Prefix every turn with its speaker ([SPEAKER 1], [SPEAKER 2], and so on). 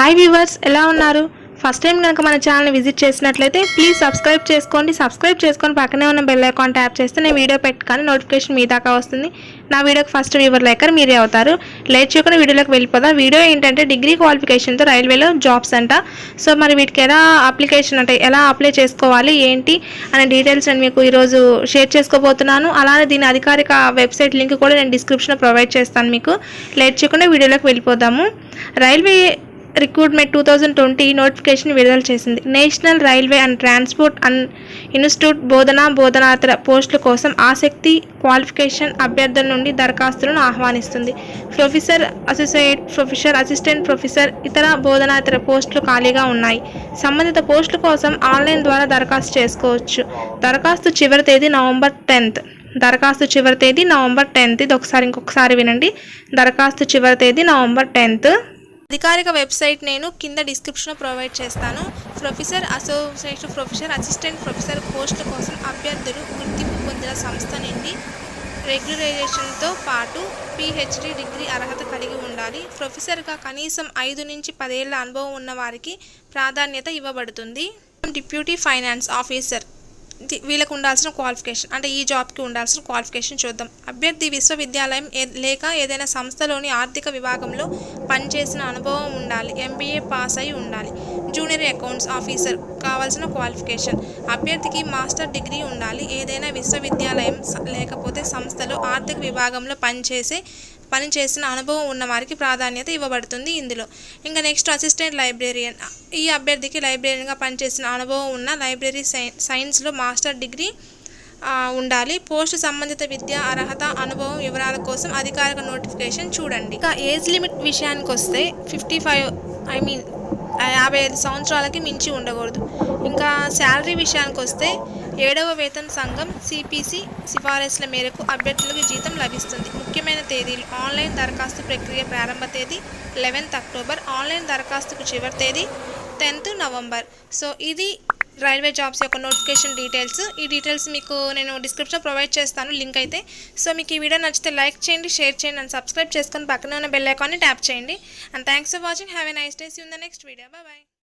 [SPEAKER 1] Hi viewers, ఎలా ఉన్నారు? First time కనుక మన ఛానల్ని విజిట్ చేసినట్లయితే ప్లీజ్ సబ్స్క్రైబ్ చేసుకొని పక్కనే ఉన్న బెల్ ఐకాన్ ట్యాప్ చేస్తే నేను వీడియో పెట్టగానే నోటిఫికేషన్ మీ దాకా వస్తుంది. నా వీడియోకి ఫస్ట్ వ్యూవర్ లైకర్ మీరే అవుతారు. లేట్ చేయకుండా వీడియోలోకి వెళ్ళిపోదాం. వీడియో ఏంటంటే డిగ్రీ క్వాలిఫికేషన్తో రైల్వేలో జాబ్స్ అంట. సో మరి వీటికి ఎలా అప్లికేషన్ అంటే ఎలా అప్లై చేసుకోవాలి ఏంటి అనే డీటెయిల్స్ నేను మీకు ఈరోజు షేర్ చేసుకోబోతున్నాను. అలానే దీని అధికారిక వెబ్సైట్ లింక్ కూడా నేను డిస్క్రిప్షన్లో ప్రొవైడ్ చేస్తాను. మీకు లేట్ చేయకుండా వీడియోలోకి వెళ్ళిపోదాము. రైల్వే రిక్రూట్మెంట్ 2020 నోటిఫికేషన్ విడుదల చేసింది. National railway and transport institute బోధనాతర పోస్టుల కోసం ఆసక్తి క్వాలిఫికేషన్ అభ్యర్థుల నుండి దరఖాస్తులను ఆహ్వానిస్తుంది. Professor, associate professor, assistant professor, ఇతర బోధనాతర పోస్టులు ఖాళీగా ఉన్నాయి. సంబంధిత పోస్టుల కోసం ఆన్లైన్ ద్వారా దరఖాస్తు చేసుకోవచ్చు. దరఖాస్తు చివరి తేదీ నవంబర్ 10th. దరఖాస్తు చివరి తేదీ నవంబర్ 10th. ఇది ఇంకొకసారి వినండి. దరఖాస్తు చివరి తేదీ నవంబర్ 10th. అధికారిక వెబ్సైట్ నేను కింద డిస్క్రిప్షన్లో ప్రొవైడ్ చేస్తాను. Professor, associate professor, assistant professor పోస్టుల కోసం అభ్యర్థులు గుర్తింపు పొందిన సంస్థ నుండి రెగ్యులరైజేషన్తో పాటు PhD డిగ్రీ అర్హత కలిగి ఉండాలి. ప్రొఫెసర్గా కనీసం 5 నుంచి 10 ఏళ్ల అనుభవం ఉన్న వారికి ప్రాధాన్యత ఇవ్వబడుతుంది. డిప్యూటీ ఫైనాన్స్ ఆఫీసర్ వీళ్ళకు ఉండాల్సిన క్వాలిఫికేషన్ అంటే ఈ జాబ్కి ఉండాల్సిన క్వాలిఫికేషన్ చూద్దాం. అభ్యర్థి విశ్వవిద్యాలయం లేక ఏదైనా సంస్థలోని ఆర్థిక విభాగంలో పనిచేసిన అనుభవం ఉండాలి. MBA పాస్ అయి ఉండాలి. జూనియర్ అకౌంట్స్ ఆఫీసర్ కావాల్సిన క్వాలిఫికేషన్ అభ్యర్థికి మాస్టర్ డిగ్రీ ఉండాలి. ఏదైనా విశ్వవిద్యాలయం లేకపోతే సంస్థలో ఆర్థిక విభాగంలో పనిచేసిన అనుభవం ఉన్న వారికి ప్రాధాన్యత ఇవ్వబడుతుంది ఇందులో. ఇంకా నెక్స్ట్ అసిస్టెంట్ లైబ్రేరియన్. ఈ అభ్యర్థికి లైబ్రేరియన్గా పనిచేసిన అనుభవం ఉన్న లైబ్రరీ సైన్స్లో మాస్టర్ డిగ్రీ ఉండాలి. పోస్టు సంబంధిత విద్యా అర్హత అనుభవం వివరాల కోసం అధికారిక నోటిఫికేషన్ చూడండి. ఇంకా ఏజ్ లిమిట్ విషయానికి వస్తే 55 సంవత్సరాలకి మించి ఉండకూడదు. ఇంకా శాలరీ విషయానికి వస్తే 7వ వేతన సంఘం CPC సిఫారసుల మేరకు అభ్యర్థులకు జీతం లభిస్తుంది. ముఖ్యమైన తేదీలు: ఆన్లైన్ దరఖాస్తు ప్రక్రియ ప్రారంభ తేదీ 11th October. ఆన్లైన్ దరఖాస్తుకు చివరి తేదీ 10th November. సో ఇది రైల్వే జాబ్స్ యొక్క నోటిఫికేషన్ డీటెయిల్స్. ఈ డీటెయిల్స్ మీకు నేను డిస్క్రిప్షన్ ప్రొవైడ్ చేస్తాను లింక్ అయితే. సో మీకు ఈ వీడియో నచ్చితే లైక్ చేయండి, షేర్ చేయండి అండ్ సబ్స్క్రైబ్ చేసుకొని పక్కనే ఉన్న బెల్ ఐకాన్ని ట్యాప్ చేయండి. And thanks for watching. Have a nice day. See you in the next video. Bye.